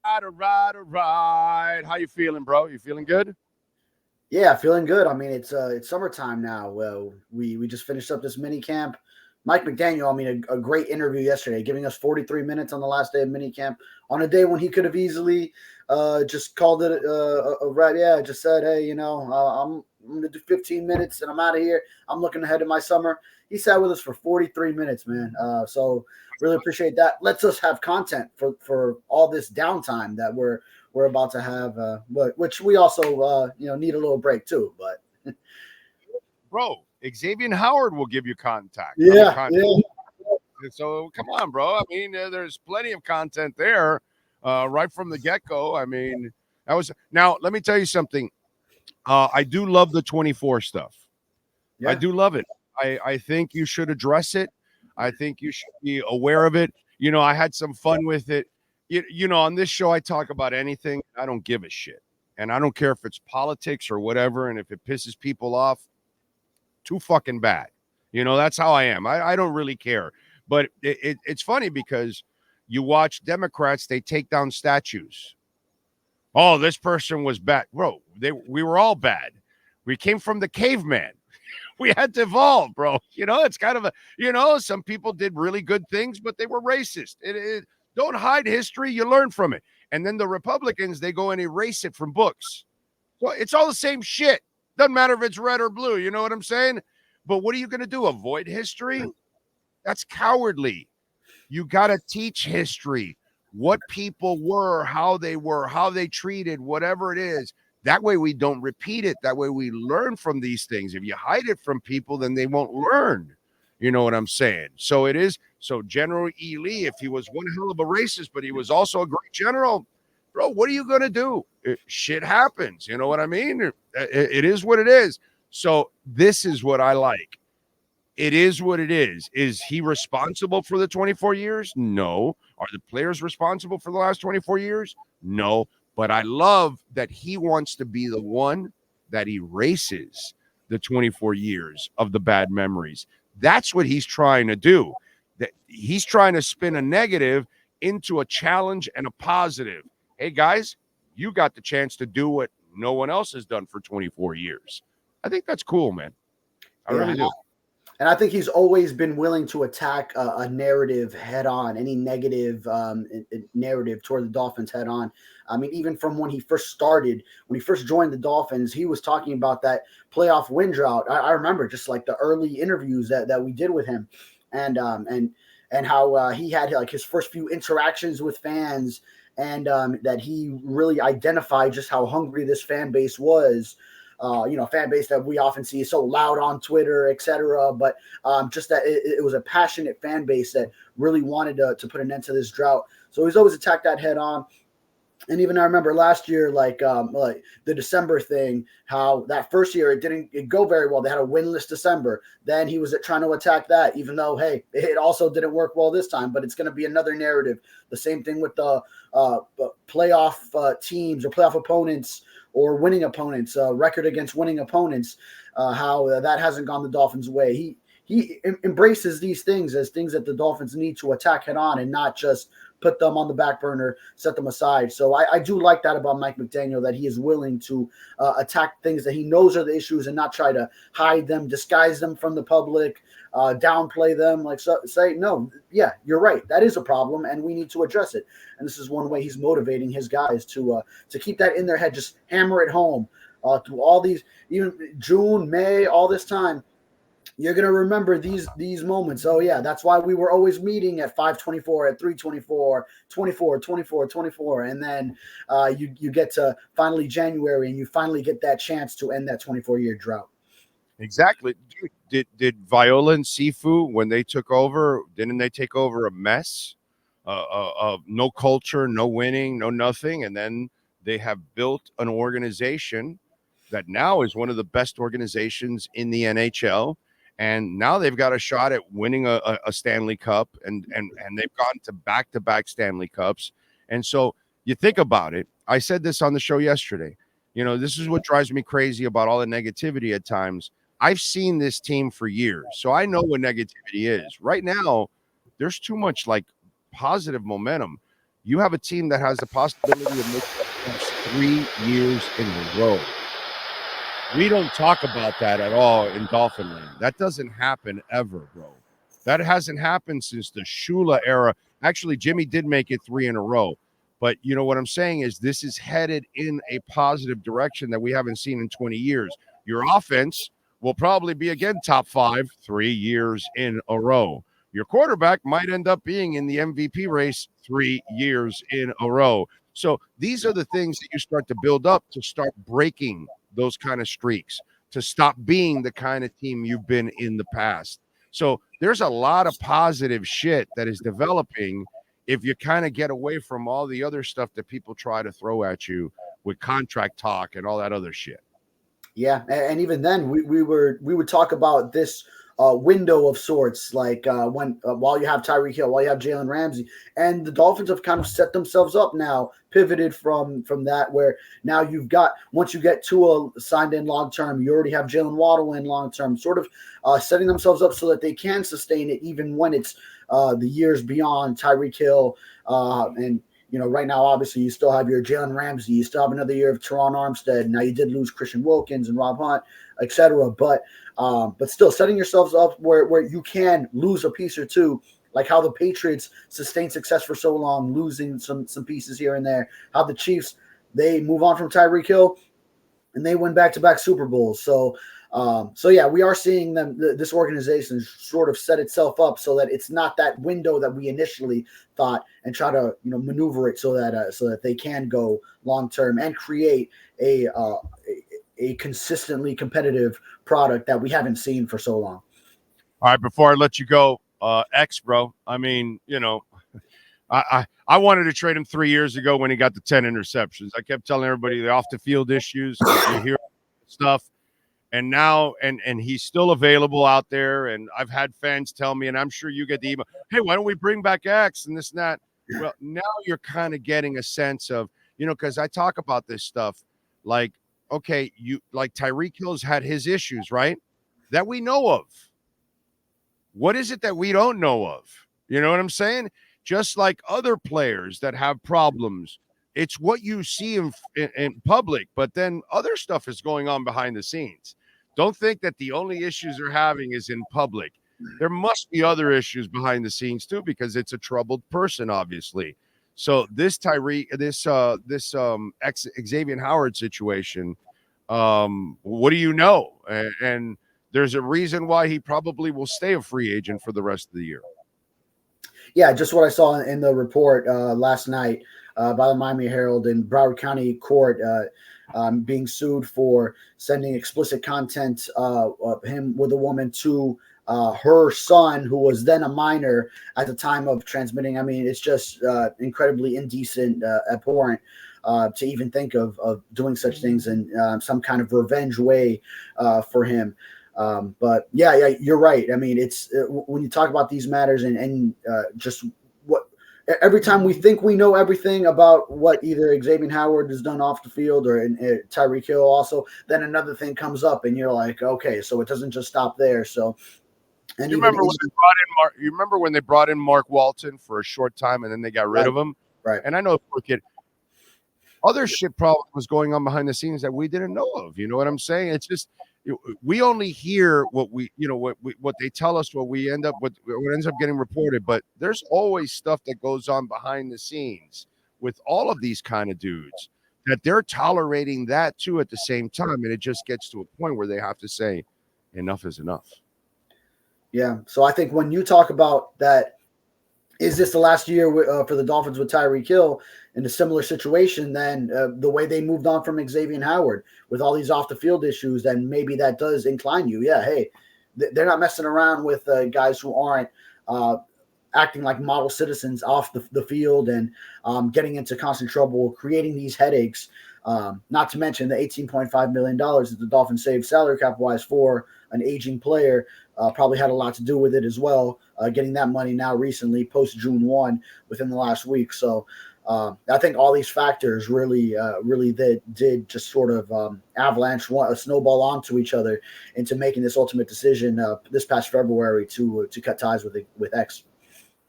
All right. How you feeling, bro? You feeling good? Yeah, feeling good. I mean, it's summertime now. Well, we just finished up this mini camp. Mike McDaniel, I mean, a great interview yesterday, giving us 43 minutes on the last day of mini camp on a day when he could have easily just called it a rap. Yeah, just said, hey, I'm gonna do 15 minutes and I'm out of here. I'm looking ahead to my summer. He sat with us for 43 minutes, man. So really appreciate that. Lets us have content for all this downtime that we're about to have, which we also need a little break too. But Bro, Xavien Howard will give you contact. I mean, yeah, yeah, so come on, bro. I mean, there's plenty of content there right from the get go. I mean, that was now. Let me tell you something. I do love the 24 stuff. I yeah. do love it. I think you should address it. I think you should be aware of it. I had some fun with it. On this show, I talk about anything. I don't give a shit. And I don't care if it's politics or whatever. And if it pisses people off, too fucking bad. That's how I am. I don't really care. But it's funny because you watch Democrats, they take down statues. Oh, this person was bad. Bro, we were all bad. We came from the caveman. We had to evolve, bro. It's kind of some people did really good things, but they were racist. Don't hide history. You learn from it. And then the Republicans, they go and erase it from books. Well, it's all the same shit. Doesn't matter if it's red or blue. You know what I'm saying? But what are you going to do? Avoid history? That's cowardly. You got to teach history, what people were, how they treated, whatever it is. That way we don't repeat it. That way we learn from these things. If you hide it from people, then they won't learn. You know what I'm saying? So it is. So General E. Lee, if he was one hell of a racist, but he was also a great general, bro, what are you going to do? Shit happens. You know what I mean? It is what it is. So this is what I like. It is what it is. Is he responsible for the 24 years? No. Are the players responsible for the last 24 years? No. But I love that he wants to be the one that erases the 24 years of the bad memories. That's what he's trying to do. That he's trying to spin a negative into a challenge and a positive. Hey guys, you got the chance to do what no one else has done for 24 years. I think that's cool, man. I Yeah. really do. And I think he's always been willing to attack a narrative head on, any negative narrative toward the Dolphins head on. I mean, even from when he first started, when he first joined the Dolphins, he was talking about that playoff win drought. I remember just like the early interviews that we did with him, and how he had like his first few interactions with fans, and that he really identified just how hungry this fan base was. Fan base that we often see is so loud on Twitter, etc. But just that it was a passionate fan base that really wanted to put an end to this drought. So he's always attacked that head on. And even I remember last year, like the December thing, how that first year it didn't go very well. They had a winless December. Then he was trying to attack that, even though, hey, it also didn't work well this time. But it's going to be another narrative. The same thing with the playoff teams or playoff opponents or winning opponents, record against winning opponents, how that hasn't gone the Dolphins' way. He embraces these things as things that the Dolphins need to attack head on and not just put them on the back burner, set them aside. So I do like that about Mike McDaniel, that he is willing to attack things that he knows are the issues and not try to hide them, disguise them from the public, downplay them, say, no, yeah, you're right. That is a problem and we need to address it. And this is one way he's motivating his guys to keep that in their head, just hammer it home through all these, even June, May, all this time. You're going to remember these moments. Oh, yeah, that's why we were always meeting at 5:24, at 3:24, 24, 24, 24. And then you get to finally January and you finally get that chance to end that 24-year drought. Exactly. Dude, did Viola and Sifu, when they took over, didn't they take over a mess of no culture, no winning, no nothing? And then they have built an organization that now is one of the best organizations in the NHL. And now they've got a shot at winning a Stanley Cup, and they've gone to back Stanley Cups. And so you think about it. I said this on the show yesterday. This is what drives me crazy about all the negativity at times. I've seen this team for years, so I know what negativity is. Right now, there's too much like positive momentum. you have a team that has the possibility of making the playoffs 3 years in a row. We don't talk about that at all in Dolphin land. That doesn't happen ever, bro. That hasn't happened since the Shula era. Actually, Jimmy did make it 3 in a row. But you know what I'm saying is this is headed in a positive direction that we haven't seen in 20 years. Your offense will probably be again top 5 3 years in a row. Your quarterback might end up being in the MVP race 3 years in a row. So these are the things that you start to build up to start breaking those kind of streaks, to stop being the kind of team you've been in the past. So there's a lot of positive shit that is developing if you kind of get away from all the other stuff that people try to throw at you with contract talk and all that other shit. Yeah, and even then, we would talk about this window of sorts, like when while you have Tyreek Hill, while you have Jalen Ramsey, and the Dolphins have kind of set themselves up now, pivoted from that, where now you've got, once you get Tua signed in long term, you already have Jalen Waddle in long term, sort of setting themselves up so that they can sustain it even when it's the years beyond Tyreek Hill and. You know, right now, obviously, you still have your Jalen Ramsey. You still have another year of Teron Armstead. Now you did lose Christian Wilkins and Rob Hunt, etc. But still setting yourselves up where you can lose a piece or two, like how the Patriots sustained success for so long, losing some pieces here and there. How the Chiefs, they move on from Tyreek Hill and they win back-to-back Super Bowls. So yeah, we are seeing them. This organization sort of set itself up so that it's not that window that we initially thought, and try to maneuver it so that they can go long term and create a consistently competitive product that we haven't seen for so long. All right, before I let you go, X, bro. I mean, I wanted to trade him 3 years ago when he got the 10 interceptions. I kept telling everybody the off the field issues. You hear stuff. And now, and he's still available out there. And I've had fans tell me, and I'm sure you get the email, hey, why don't we bring back X and this and that? Well, now you're kind of getting a sense of, because I talk about this stuff like, okay, like Tyreek Hill's had his issues, right? That we know of. What is it that we don't know of? You know what I'm saying? Just like other players that have problems. It's what you see in public, but then other stuff is going on behind the scenes. Don't think that the only issues they're having is in public. There must be other issues behind the scenes too, because it's a troubled person, obviously. So this Xavien Howard situation, what do you know? And there's a reason why he probably will stay a free agent for the rest of the year. Yeah, just what I saw in the report last night by the Miami Herald in Broward County Court, being sued for sending explicit content of him with a woman to her son, who was then a minor at the time of transmitting. I mean, it's just incredibly indecent, abhorrent to even think of doing such things in some kind of revenge way for him. But yeah, you're right. I mean, it's when you talk about these matters and just what every time we think we know everything about what either Xavien Howard has done off the field or Tyreek Hill also, then another thing comes up and you're like, okay, so it doesn't just stop there. So, and you remember when they brought in Mark Walton for a short time and then they got rid of him? Right. And I know other shit probably was going on behind the scenes that we didn't know of. You know what I'm saying? It's just we only hear what what they tell us, what ends up getting reported. But there's always stuff that goes on behind the scenes with all of these kind of dudes that they're tolerating that too at the same time, and it just gets to a point where they have to say enough is enough. Yeah. So I think when you talk about that, is this the last year for the Dolphins with Tyreek Hill in a similar situation? Then the way they moved on from Xavien Howard with all these off the field issues, then maybe that does incline you. Yeah, hey, they're not messing around with guys who aren't acting like model citizens off the field and getting into constant trouble, creating these headaches. Not to mention the $18.5 million that the Dolphins saved salary cap wise for an aging player probably had a lot to do with it as well. Getting that money now recently, post June 1, within the last week. So I think all these factors really did just sort of avalanche a snowball onto each other into making this ultimate decision this past February to cut ties with X.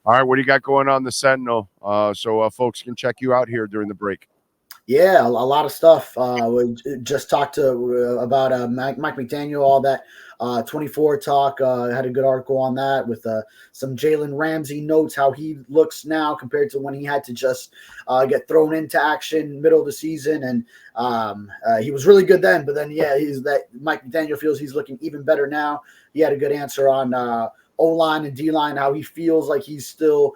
All right, what do you got going on the Sentinel? So folks can check you out here during the break. Yeah, a lot of stuff. We just talked about Mike McDaniel, all that 24 talk. Had a good article on that with some Jalen Ramsey notes, how he looks now compared to when he had to just get thrown into action middle of the season. And he was really good then, but then, Mike McDaniel feels he's looking even better now. He had a good answer on O-line and D-line, how he feels like he's still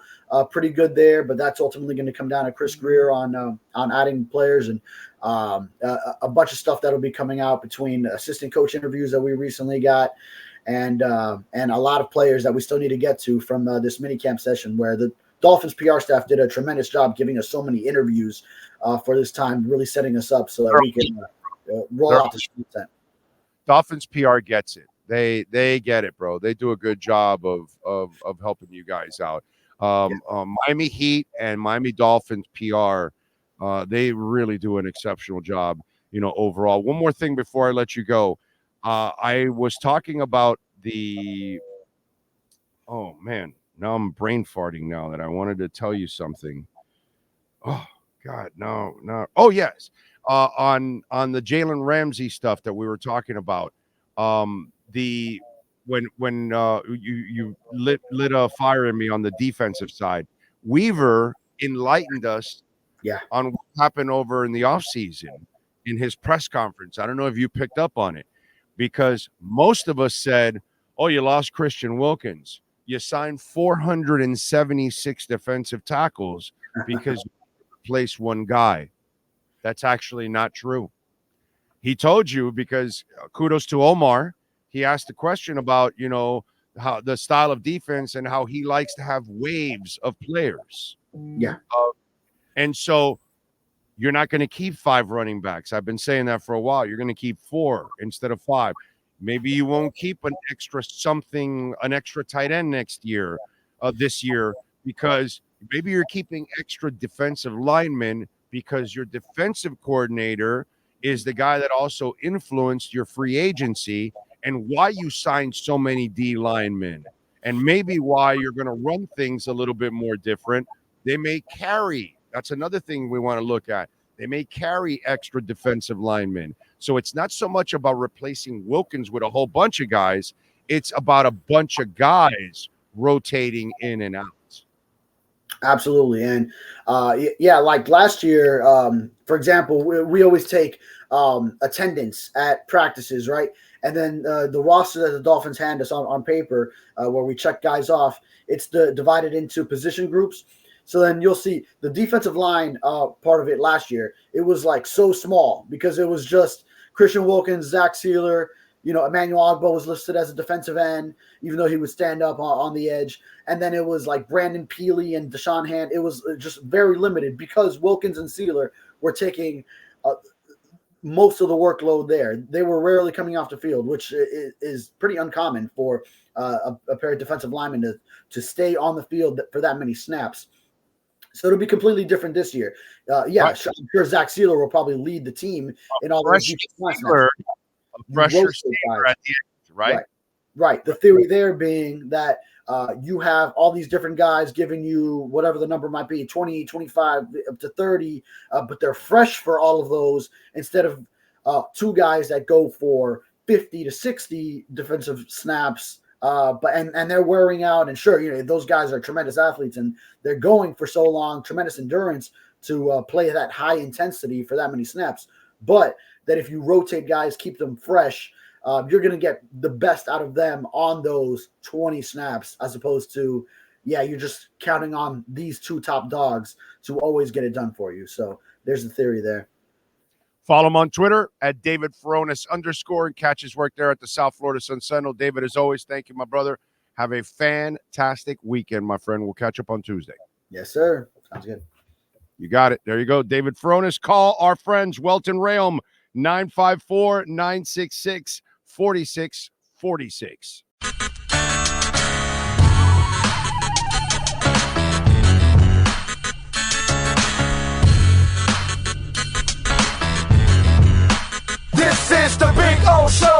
pretty good there, but that's ultimately going to come down to Chris Greer on adding players and a bunch of stuff that'll be coming out between assistant coach interviews that we recently got and a lot of players that we still need to get to from this minicamp session, where the Dolphins PR staff did a tremendous job giving us so many interviews for this time, really setting us up so that we can roll out this content. Dolphins PR gets it. They get it, bro. They do a good job of helping you guys out. Miami Heat and Miami Dolphins PR, they really do an exceptional job, overall. One more thing before I let you go. I was talking about oh man, now I'm brain farting now that I wanted to tell you something. Oh God, no. Oh yes. On the Jalen Ramsey stuff that we were talking about. When you lit a fire in me on the defensive side, Weaver enlightened us on what happened over in the offseason in his press conference. I don't know if you picked up on it, because most of us said, oh, you lost Christian Wilkins. You signed 476 defensive tackles because you replaced one guy. That's actually not true. He told you, because kudos to Omar. He asked a question about, how the style of defense and how he likes to have waves of players. Yeah. And so you're not going to keep 5 running backs. I've been saying that for a while. You're going to keep 4 instead of 5. Maybe you won't keep an extra tight end this year, because maybe you're keeping extra defensive linemen because your defensive coordinator is the guy that also influenced your free agency and why you signed so many D linemen, and maybe why you're going to run things a little bit more different. They may carry. That's another thing we want to look at. They may carry extra defensive linemen. So it's not so much about replacing Wilkins with a whole bunch of guys. It's about a bunch of guys rotating in and out. Absolutely. And like last year, for example, we always take attendance at practices, right? And then the roster that the Dolphins hand us on paper, where we check guys off, it's divided into position groups. So then you'll see the defensive line part of it last year. It was like so small because it was just Christian Wilkins, Zach Sealer, Emmanuel Ogbo was listed as a defensive end, even though he would stand up on the edge. And then it was like Brandon Peely and Deshaun Hand. It was just very limited because Wilkins and Sealer were taking most of the workload there. They were rarely coming off the field, which is pretty uncommon for a pair of defensive linemen to stay on the field for that many snaps. So it'll be completely different this year. I'm sure Zach Sealer will probably lead the team in all those snaps. Pressure Sealer at the end, right? Right. The theory there being that you have all these different guys giving you whatever the number might be, 20, 25, up to 30, but they're fresh for all of those instead of 2 guys that go for 50 to 60 defensive snaps. But they're wearing out, and sure, those guys are tremendous athletes and they're going for so long, tremendous endurance to play that high intensity for that many snaps. But that if you rotate guys, keep them fresh, you're going to get the best out of them on those 20 snaps, as opposed to, you're just counting on these 2 top dogs to always get it done for you. So there's the theory there. Follow him on Twitter at David Furones _ and catch his work there at the South Florida Sun Sentinel. David, as always, thank you, my brother. Have a fantastic weekend, my friend. We'll catch up on Tuesday. Yes, sir. Sounds good. You got it. There you go. David Furones. Call our friends, Welt Rheaume, 954-966-4646. This is the Big O Show.